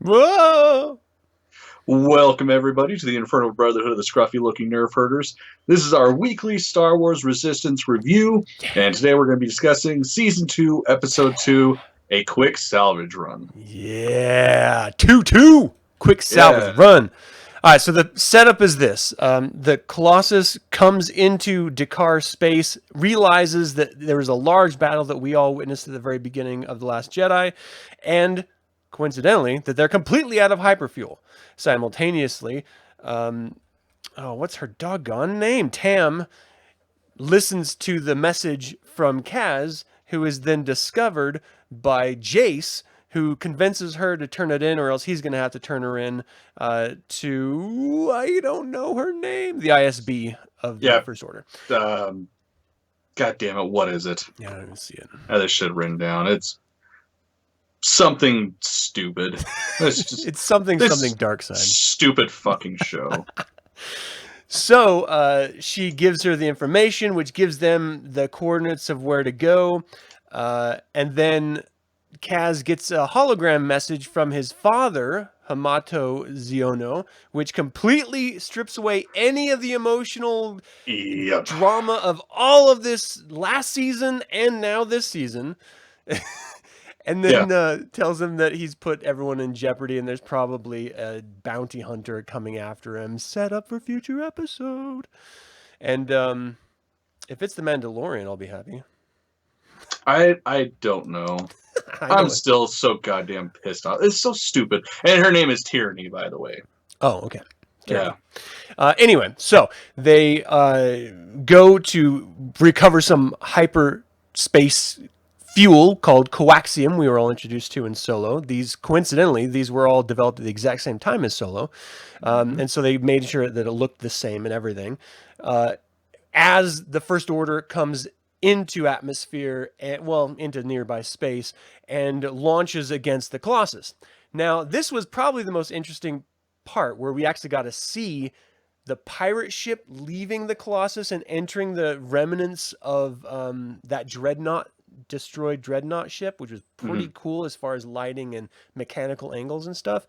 Whoa! Welcome, everybody, to the Infernal Brotherhood of the Scruffy Looking Nerf Herders. This is our weekly Star Wars Resistance review, and today we're going to be discussing Season 2, Episode 2, A Quick Salvage Run. Yeah, 2-2. Quick salvage Yeah. run. All right, so the setup is this. The Colossus comes into Dakar space, realizes that there was a large battle that we all witnessed at the very beginning of The Last Jedi, and coincidentally, that they're completely out of hyperfuel. Simultaneously, what's her doggone name? Tam listens to the message from Kaz, who is then discovered by Jace, who convinces her to turn it in, or else he's going to have to turn her in to, I don't know her name, the ISB of the Yeah. First Order. God damn it, what is it? Yeah, I don't even see it. I had this shit written down. It's something stupid. It's something dark side. Stupid fucking show. So she gives her the information, which gives them the coordinates of where to go. And then Kaz gets a hologram message from his father, Hamato Ziono, which completely strips away any of the emotional Yep. drama of all of this last season and now this season. And then tells him that he's put everyone in jeopardy and there's probably a bounty hunter coming after him. Set up for future episode. And if it's the Mandalorian, I'll be happy. I don't know. I'm still so goddamn pissed off. It's so stupid. And her name is Tyranny, by the way. Oh, okay. Yeah. Anyway, so they go to recover some hyperspace fuel called coaxium we were all introduced to in Solo. Coincidentally, these were all developed at the exact same time as Solo. And so they made sure that it looked the same and everything. As the First Order comes into atmosphere, into nearby space, and launches against the Colossus. Now, this was probably the most interesting part, where we actually got to see the pirate ship leaving the Colossus and entering the remnants of that destroyed dreadnought ship, which was pretty cool as far as lighting and mechanical angles and stuff.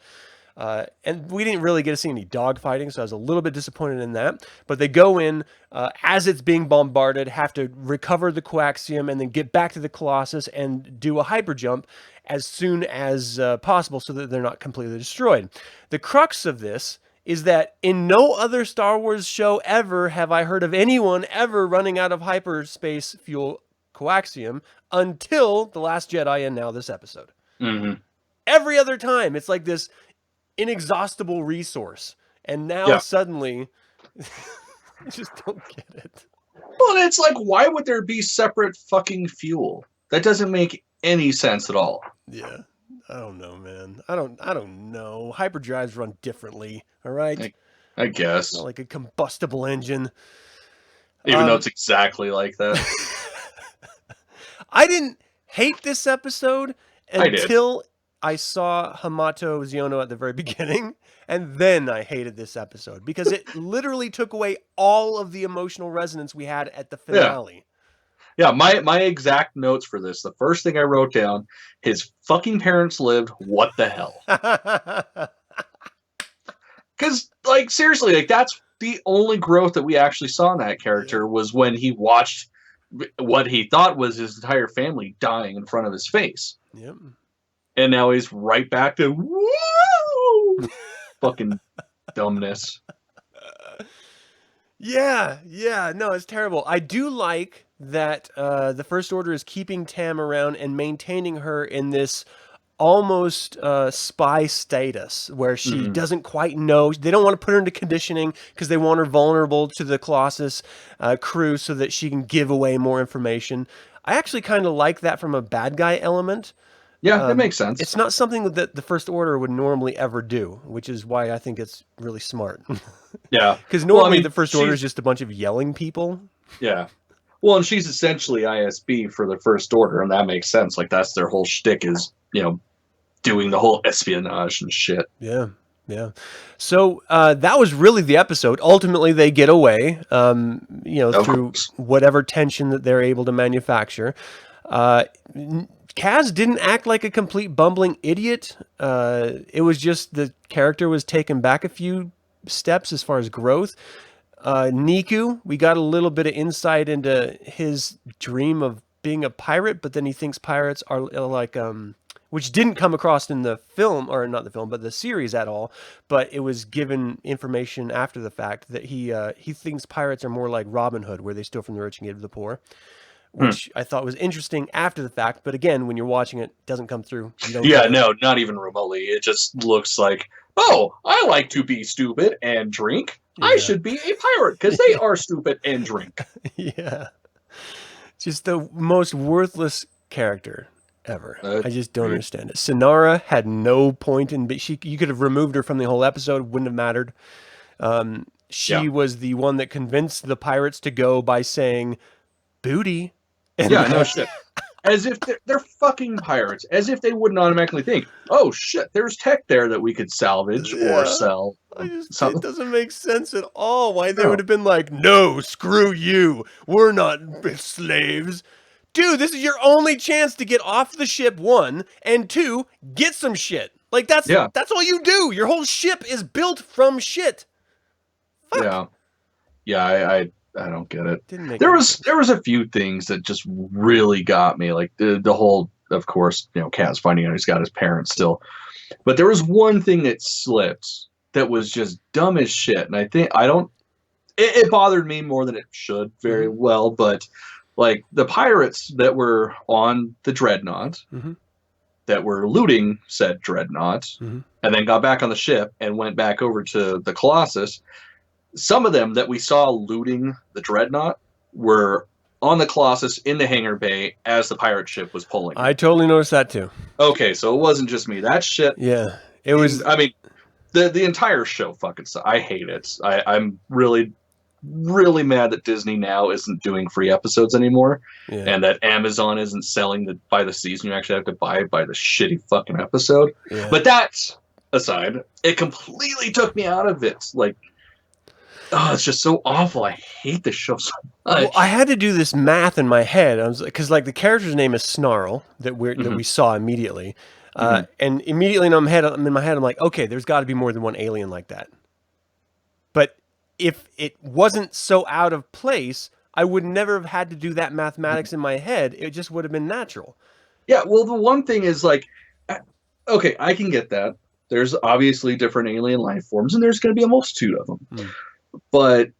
And we didn't really get to see any dogfighting, so I was a little bit disappointed in that. But they go in as it's being bombarded, have to recover the coaxium, and then get back to the Colossus and do a hyper jump as soon as possible so that they're not completely destroyed. The crux of this is that in no other Star Wars show ever have I heard of anyone ever running out of hyperspace fuel coaxium until The Last Jedi and now this episode. Mm-hmm. Every other time, it's like this inexhaustible resource, and now suddenly I just don't get it. Well, it's like, why would there be separate fucking fuel? That doesn't make any sense at all. Yeah, I don't know, man. I don't know. Hyperdrives run differently, all right? I guess. It's not like a combustible engine. Even though it's exactly like that. I didn't hate this episode until I saw Hamato Ziono at the very beginning, and then I hated this episode because it literally took away all of the emotional resonance we had at the finale. Yeah, my exact notes for this, the first thing I wrote down, his fucking parents lived, what the hell? Because, like, seriously, like, that's the only growth that we actually saw in that character was when he watched what he thought was his entire family dying in front of his face. Yep. And now he's right back to woo, fucking dumbness. Yeah, no, it's terrible. I do like that the First Order is keeping Tam around and maintaining her in this almost spy status where she doesn't quite know. They don't want to put her into conditioning because they want her vulnerable to the Colossus crew so that she can give away more information. I actually kind of like that from a bad guy element. Yeah, that makes sense. It's not something that the First Order would normally ever do, which is why I think it's really smart. Yeah. Because normally the First Order is just a bunch of yelling people. Yeah. Well, and she's essentially ISB for the First Order, and that makes sense. Like, that's their whole shtick is, doing the whole espionage and shit. Yeah. So that was really the episode. Ultimately, they get away, through whatever tension that they're able to manufacture. Kaz didn't act like a complete bumbling idiot. It was just the character was taken back a few steps as far as growth. Niku, we got a little bit of insight into his dream of being a pirate, but then he thinks pirates are like, which didn't come across in the film, or not the film, but the series at all. But it was given information after the fact that he thinks pirates are more like Robin Hood, where they steal from the rich and give to the poor, which I thought was interesting after the fact. But again, when you're watching it, it doesn't come through. You don't Yeah, get it. no, not even remotely. It just looks like, oh, I like to be stupid and drink. I Yeah. should be a pirate because they are stupid and drink. Yeah. Just the most worthless character ever. I just don't understand it. Sonara had no point in, but you could have removed her from the whole episode, wouldn't have mattered. She was the one that convinced the pirates to go by saying booty. And Yeah, no shit. As if they're fucking pirates. As if they wouldn't automatically think, oh shit, there's tech there that we could salvage or sell. It doesn't make sense at all why they would have been like, no, screw you. We're not slaves. Dude, this is your only chance to get off the ship, one, and two, get some shit. Like, that's all you do. Your whole ship is built from shit. Fuck. Yeah, I don't get it. There was a few things that just really got me, like the whole, of course, Kaz finding out he's got his parents still. But there was one thing that slipped that was just dumb as shit, and it bothered me more than it should very well, but like the pirates that were on the dreadnought that were looting said dreadnought and then got back on the ship and went back over to the Colossus. Some of them that we saw looting the dreadnought were on the Colossus in the hangar bay as the pirate ship was pulling. I totally noticed that too. Okay, so it wasn't just me. That shit. Yeah, it was. I mean, the entire show fucking sucks. I hate it. I'm really, really mad that Disney now isn't doing free episodes anymore, and that Amazon isn't selling by the season. You actually have to buy it by the shitty fucking episode. Yeah. But that aside, it completely took me out of it. Like, oh, it's just so awful. I hate this show so much. Well, I had to do this math in my head. I was because like the character's name is Snarl that we saw immediately, and immediately in my head, I'm like, okay, there's got to be more than one alien like that. But if it wasn't so out of place, I would never have had to do that mathematics in my head. It just would have been natural. Yeah. Well, the one thing is like, okay, I can get that. There's obviously different alien life forms, and there's going to be a multitude of them. But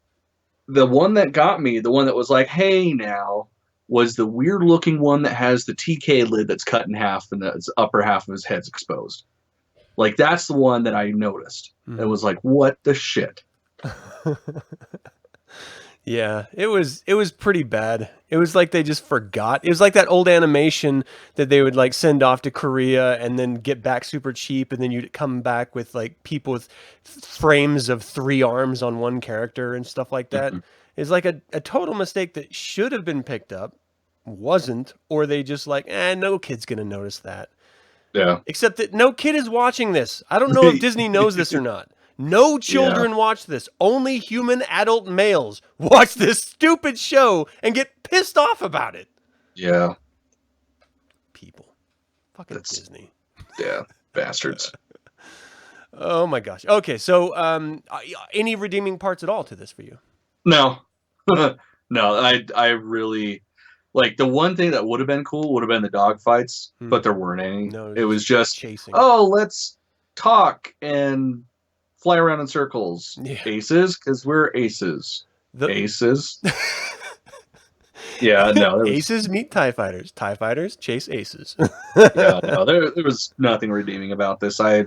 the one that got me, the one that was like, hey, now, was the weird looking one that has the TK lid that's cut in half and the upper half of his head's exposed. Like, that's the one that I noticed. It was like, what the shit? Yeah, it was pretty bad. It was like they just forgot. It was like that old animation that they would like send off to Korea and then get back super cheap, and then you'd come back with like people with frames of 3 arms on one character and stuff like that. It's like a total mistake that should have been picked up, wasn't, or they just like, no kid's gonna notice that. Yeah. Except that no kid is watching this. I don't know if Disney knows this or not. No children watch this. Only human adult males watch this stupid show and get pissed off about it. Yeah. People. Fucking Disney. Yeah. Bastards. Oh my gosh. Okay, so any redeeming parts at all to this for you? No. No, I really... Like, the one thing that would have been cool would have been the dogfights, but there weren't any. No, it was just, chasing. Oh, let's talk and fly around in circles. Aces, because we're aces. Aces. Yeah, no. Aces meet TIE fighters. TIE fighters chase aces. Yeah, no, there was nothing redeeming about this. I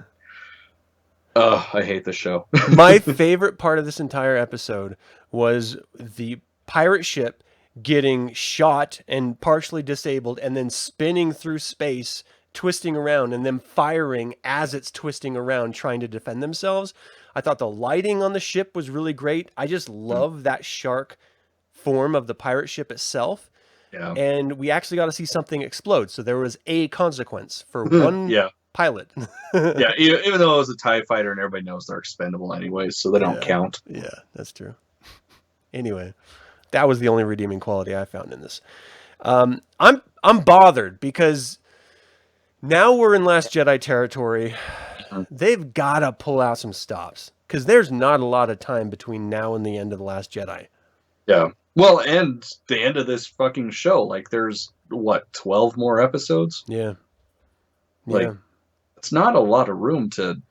hate this show. My favorite part of this entire episode was the pirate ship getting shot and partially disabled and then spinning through space, twisting around, and then firing as it's twisting around, trying to defend themselves. I thought the lighting on the ship was really great. I just love that shark form of the pirate ship itself. Yeah. And we actually got to see something explode. So there was a consequence for one pilot. Yeah, even though it was a TIE fighter and everybody knows they're expendable anyways, so they don't count. Yeah, that's true. Anyway, that was the only redeeming quality I found in this. I'm bothered because Now we're in Last Jedi territory. They've got to pull out some stops because there's not a lot of time between now and the end of The Last Jedi. Yeah. Well, and the end of this fucking show, like there's what, 12 more episodes? Yeah. Like, Yeah. it's not a lot of room to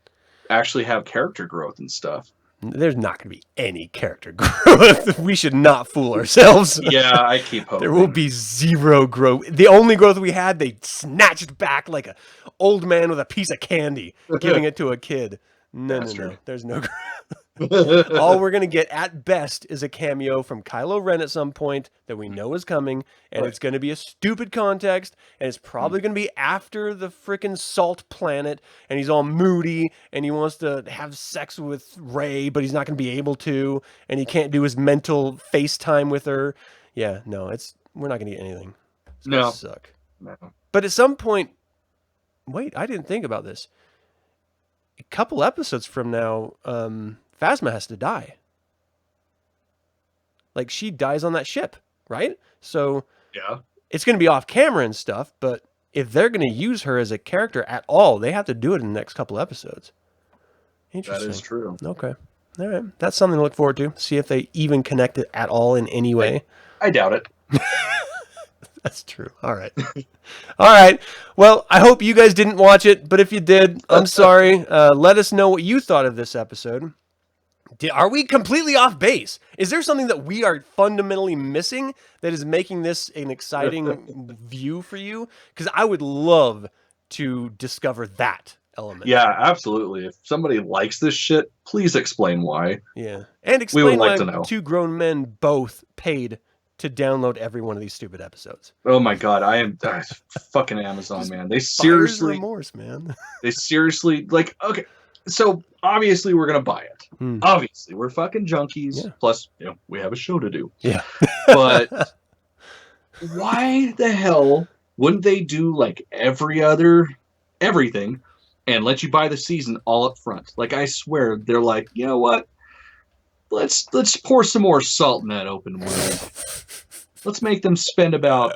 actually have character growth and stuff. There's not going to be any character growth. We should not fool ourselves. Yeah, I keep hoping. There will be zero growth. The only growth we had, they snatched back like an old man with a piece of candy, giving it to a kid. No. There's no growth. All we're going to get at best is a cameo from Kylo Ren at some point that we know is coming, and it's going to be a stupid context, and it's probably going to be after the frickin' salt planet, and he's all moody, and he wants to have sex with Rey, but he's not going to be able to, and he can't do his mental FaceTime with her. Yeah, no, we're not going to get anything. It's going to suck. No. But at some point, wait, I didn't think about this. A couple episodes from now, Phasma has to die. Like, she dies on that ship, right? So Yeah. it's going to be off camera and stuff, but if they're going to use her as a character at all, they have to do it in the next couple episodes. Interesting. That is true. Okay. All right. That's something to look forward to. See if they even connect it at all in any way. I doubt it. That's true. All right. All right. Well, I hope you guys didn't watch it, but if you did, I'm sorry. Let us know what you thought of this episode. Are we completely off base? Is there something that we are fundamentally missing that is making this an exciting view for you? Because I would love to discover that element. Yeah, absolutely. If somebody likes this shit, please explain why. Yeah. And We explain would like why to know. two grown men both paid to download every one of these stupid episodes. Oh my god, I am fucking Amazon, man. They seriously, remorse, man. like, okay, so obviously we're gonna buy it. Hmm. Obviously, we're fucking junkies. Yeah. Plus, we have a show to do. Yeah. But why the hell wouldn't they do like everything and let you buy the season all up front? Like, I swear they're like, you know what? Let's pour some more salt in that open wound. Let's make them spend about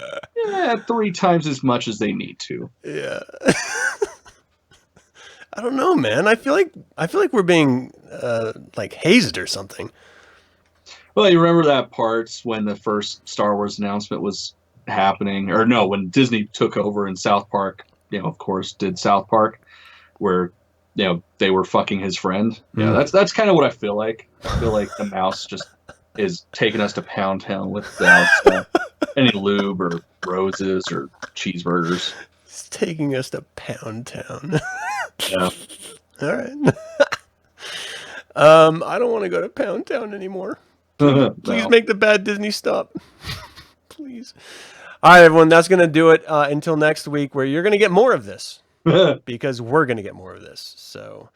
3 times as much as they need to. Yeah. I don't know, man. I feel like we're being like hazed or something. Well, you remember that part when the first Star Wars announcement was happening, or no, when Disney took over in South Park, of course, did South Park, where they were fucking his friend. Yeah, that's kind of what I feel like. I feel like the mouse just is taking us to Pound Town without any lube or roses or cheeseburgers. It's taking us to Pound Town. Yeah. All right. I don't want to go to Pound Town anymore. Please make the bad Disney stop. Please. All right, everyone. That's going to do it until next week, where you're going to get more of this. Because we're going to get more of this. So,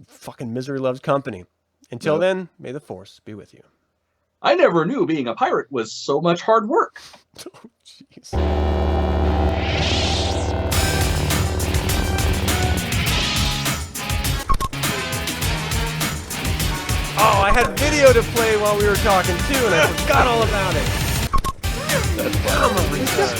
fucking misery loves company. Until then, may the Force be with you. I never knew being a pirate was so much hard work. Oh, jeez. Oh, I had video to play while we were talking too, and I forgot all about it. That's I'm a princess.